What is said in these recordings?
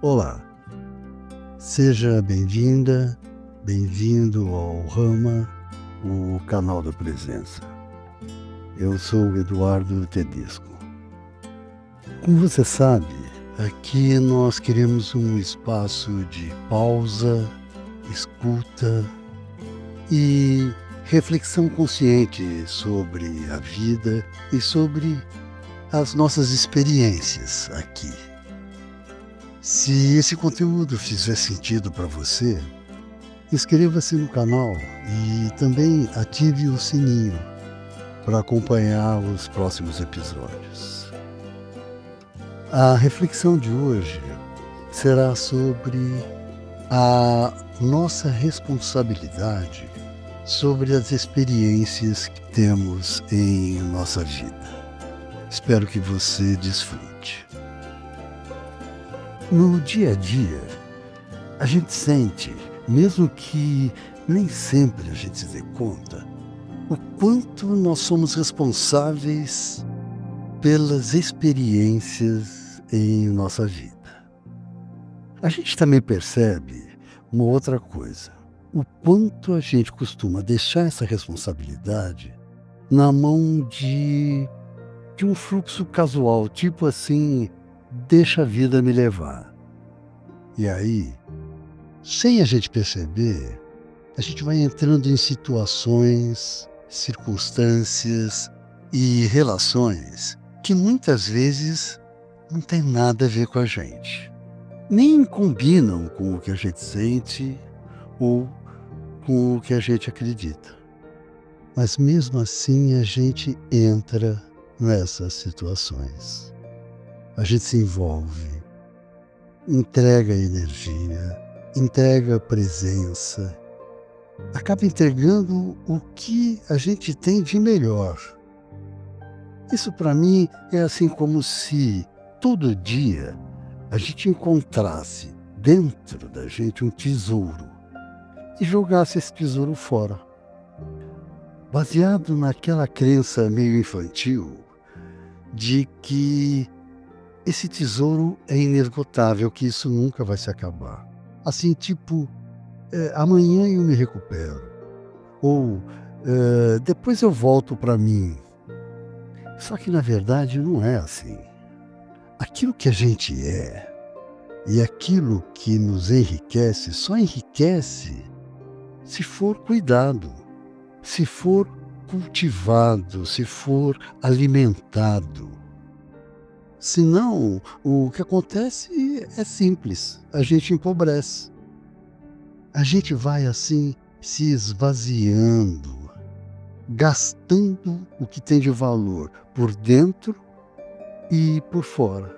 Olá, seja bem-vinda, bem-vindo ao Rama, o canal da presença. Eu sou o Eduardo Tedesco. Como você sabe, aqui nós queremos um espaço de pausa, escuta e reflexão consciente sobre a vida e sobre as nossas experiências aqui. Se esse conteúdo fizer sentido para você, inscreva-se no canal e também ative o sininho para acompanhar os próximos episódios. A reflexão de hoje será sobre a nossa responsabilidade sobre as experiências que temos em nossa vida. Espero que você desfrute. No dia a dia, a gente sente, mesmo que nem sempre a gente se dê conta, o quanto nós somos responsáveis pelas experiências em nossa vida. A gente também percebe uma outra coisa, o quanto a gente costuma deixar essa responsabilidade na mão de um fluxo casual, tipo assim, deixa a vida me levar. E aí, sem a gente perceber, a gente vai entrando em situações, circunstâncias e relações que muitas vezes não tem nada a ver com a gente. Nem combinam com o que a gente sente ou com o que a gente acredita. Mas mesmo assim a gente entra nessas situações. A gente se envolve, entrega energia, entrega presença, acaba entregando o que a gente tem de melhor. Isso para mim é assim como se todo dia a gente encontrasse dentro da gente um tesouro e jogasse esse tesouro fora. Baseado naquela crença meio infantil de que esse tesouro é inesgotável, que isso nunca vai se acabar. Assim, tipo, amanhã eu me recupero. Ou depois eu volto para mim. Só que na verdade não é assim. Aquilo que a gente é e aquilo que nos enriquece, só enriquece se for cuidado, se for cultivado, se for alimentado. Senão, o que acontece é simples, a gente empobrece. A gente vai assim se esvaziando, gastando o que tem de valor por dentro e por fora.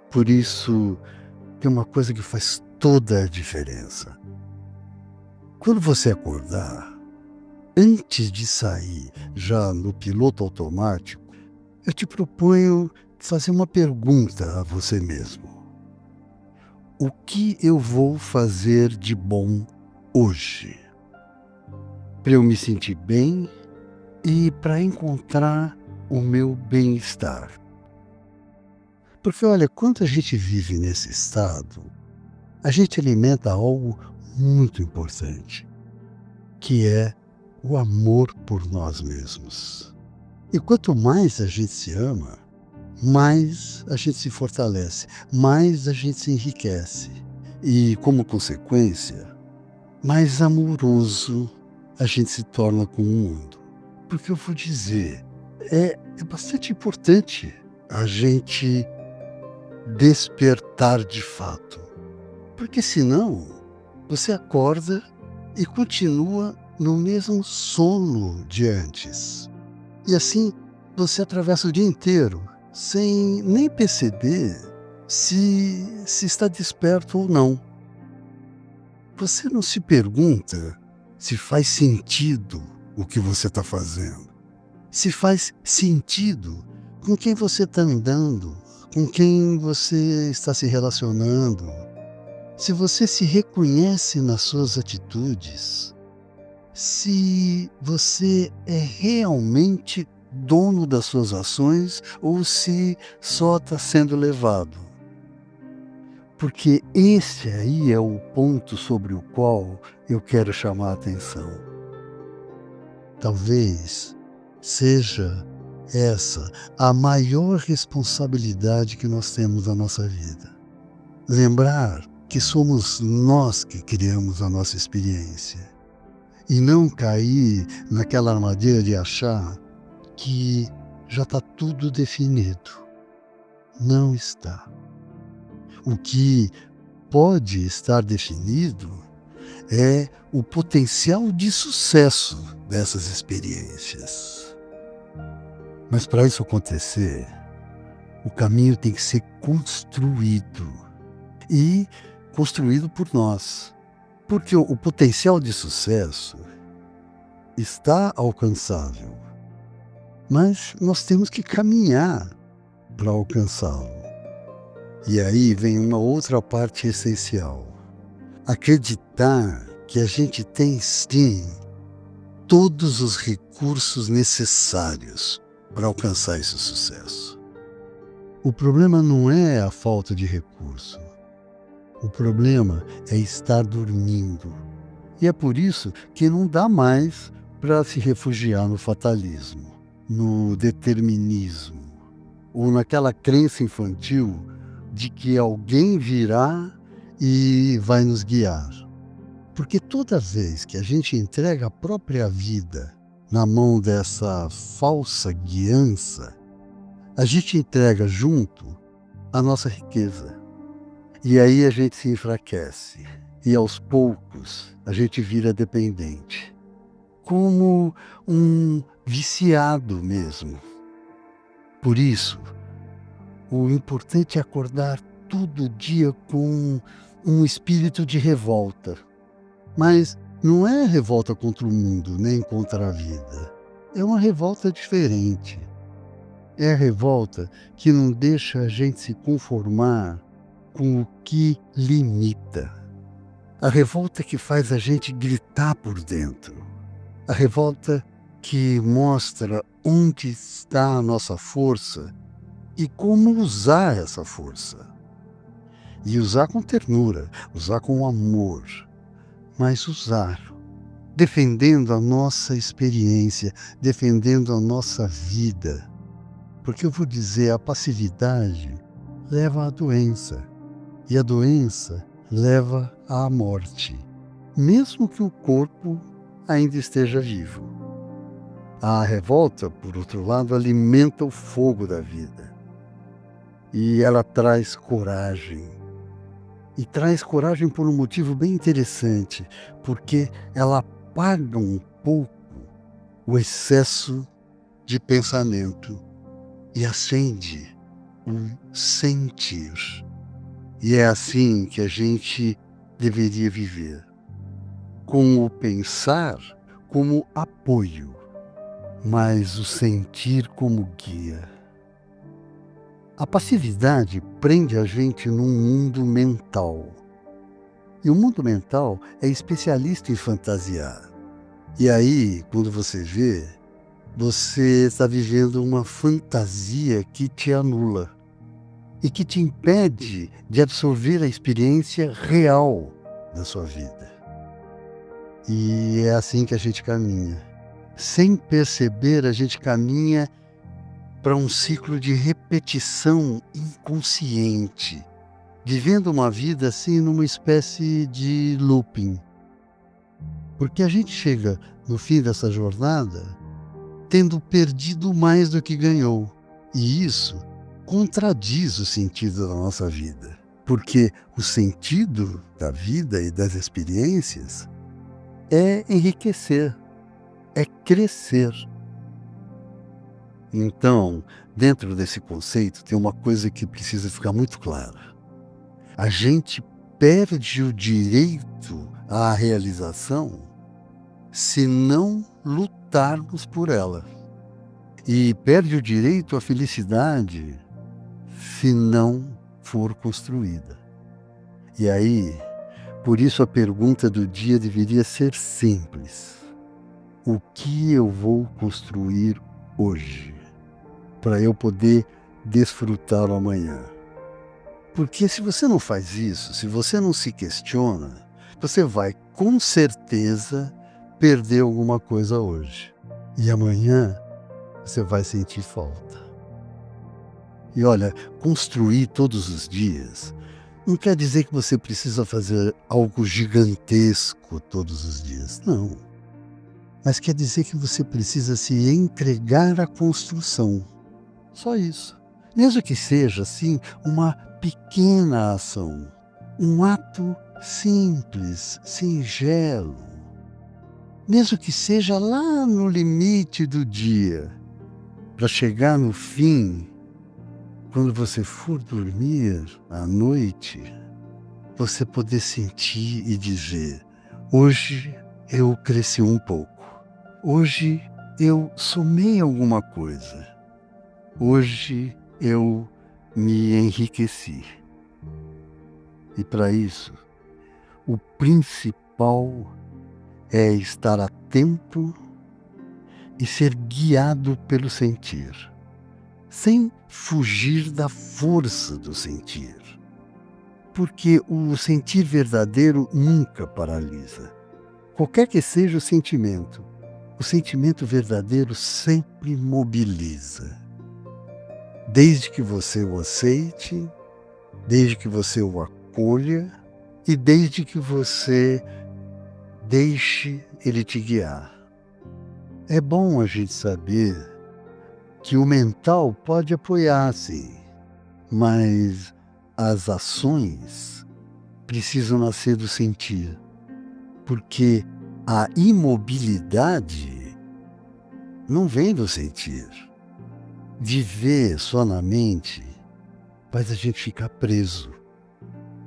Por isso, tem uma coisa que faz toda a diferença. Quando você acordar, antes de sair já no piloto automático, eu te proponho fazer uma pergunta a você mesmo. O que eu vou fazer de bom hoje? Para eu me sentir bem e para encontrar o meu bem-estar. Porque olha, quando a gente vive nesse estado, a gente alimenta algo muito importante, que é o amor por nós mesmos. E quanto mais a gente se ama, mais a gente se fortalece, mais a gente se enriquece. E, como consequência, mais amoroso a gente se torna com o mundo. Porque eu vou dizer, é bastante importante a gente despertar de fato. Porque senão, você acorda e continua no mesmo sono de antes. E assim, você atravessa o dia inteiro sem nem perceber se está desperto ou não. Você não se pergunta se faz sentido o que você está fazendo, se faz sentido com quem você está andando, com quem você está se relacionando, se você se reconhece nas suas atitudes, se você é realmente dono das suas ações ou se só está sendo levado. Porque esse aí é o ponto sobre o qual eu quero chamar a atenção. Talvez seja essa a maior responsabilidade que nós temos na nossa vida. Lembrar que somos nós que criamos a nossa experiência. E não cair naquela armadilha de achar que já está tudo definido. Não está. O que pode estar definido é o potencial de sucesso dessas experiências. Mas para isso acontecer, o caminho tem que ser construído. E construído por nós. Porque o potencial de sucesso está alcançável. Mas nós temos que caminhar para alcançá-lo. E aí vem uma outra parte essencial. Acreditar que a gente tem sim todos os recursos necessários para alcançar esse sucesso. O problema não é a falta de recurso. O problema é estar dormindo. E é por isso que não dá mais para se refugiar no fatalismo, no determinismo, ou naquela crença infantil de que alguém virá e vai nos guiar. Porque toda vez que a gente entrega a própria vida na mão dessa falsa guiança, a gente entrega junto a nossa riqueza. E aí a gente se enfraquece. E aos poucos a gente vira dependente. Como um viciado mesmo. Por isso, o importante é acordar todo dia com um espírito de revolta. Mas não é revolta contra o mundo, nem contra a vida. É uma revolta diferente. É a revolta que não deixa a gente se conformar com o que limita. A revolta que faz a gente gritar por dentro. A revolta que mostra onde está a nossa força e como usar essa força. E usar com ternura, usar com amor, mas usar, defendendo a nossa experiência, defendendo a nossa vida. Porque eu vou dizer, a passividade leva à doença. E a doença leva à morte, mesmo que o corpo ainda esteja vivo. A revolta, por outro lado, alimenta o fogo da vida. E ela traz coragem. E traz coragem por um motivo bem interessante, porque ela apaga um pouco o excesso de pensamento e acende o sentir. E é assim que a gente deveria viver, com o pensar como apoio, mas o sentir como guia. A passividade prende a gente num mundo mental. E o mundo mental é especialista em fantasiar. E aí, quando você vê, você está vivendo uma fantasia que te anula. E que te impede de absorver a experiência real da sua vida. E é assim que a gente caminha. Sem perceber, a gente caminha para um ciclo de repetição inconsciente, vivendo uma vida assim numa espécie de looping. Porque a gente chega no fim dessa jornada tendo perdido mais do que ganhou. E isso contradiz o sentido da nossa vida, porque o sentido da vida e das experiências é enriquecer, é crescer. Então, dentro desse conceito, tem uma coisa que precisa ficar muito clara. A gente perde o direito à realização se não lutarmos por ela. E perde o direito à felicidade se não for construída. E aí, por isso a pergunta do dia deveria ser simples. O que eu vou construir hoje para eu poder desfrutar o amanhã? Porque se você não faz isso, se você não se questiona, você vai com certeza perder alguma coisa hoje. E amanhã você vai sentir falta. E olha, construir todos os dias não quer dizer que você precisa fazer algo gigantesco todos os dias, não. Mas quer dizer que você precisa se entregar à construção. Só isso. Mesmo que seja, assim, uma pequena ação. Um ato simples, singelo. Mesmo que seja lá no limite do dia, para chegar no fim, quando você for dormir à noite, você poder sentir e dizer: hoje eu cresci um pouco. Hoje eu somei alguma coisa. Hoje eu me enriqueci. E para isso, o principal é estar atento e ser guiado pelo sentir, sem fugir da força do sentir. Porque o sentir verdadeiro nunca paralisa. Qualquer que seja o sentimento verdadeiro sempre mobiliza. Desde que você o aceite, desde que você o acolha e desde que você deixe ele te guiar. É bom a gente saber que o mental pode apoiar, sim, mas as ações precisam nascer do sentir, porque a imobilidade não vem do sentir. Viver só na mente faz a gente ficar preso,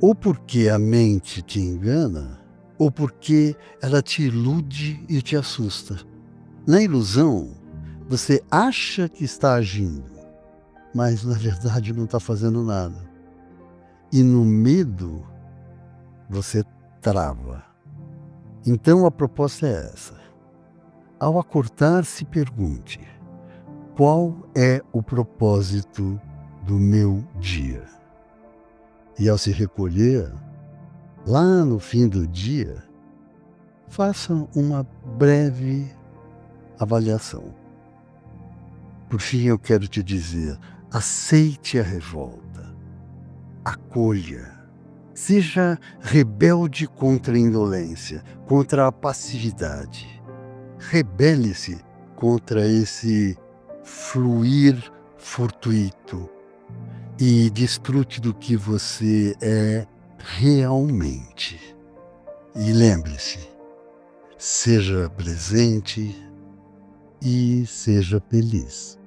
ou porque a mente te engana, ou porque ela te ilude e te assusta. Na ilusão, você acha que está agindo, mas na verdade não está fazendo nada. E no medo, você trava. Então a proposta é essa. Ao acordar, se pergunte: qual é o propósito do meu dia? E ao se recolher, lá no fim do dia, faça uma breve avaliação. Por fim, eu quero te dizer: aceite a revolta, acolha, seja rebelde contra a indolência, contra a passividade. Rebele-se contra esse fluir fortuito e desfrute do que você é realmente. E lembre-se, seja presente e seja feliz.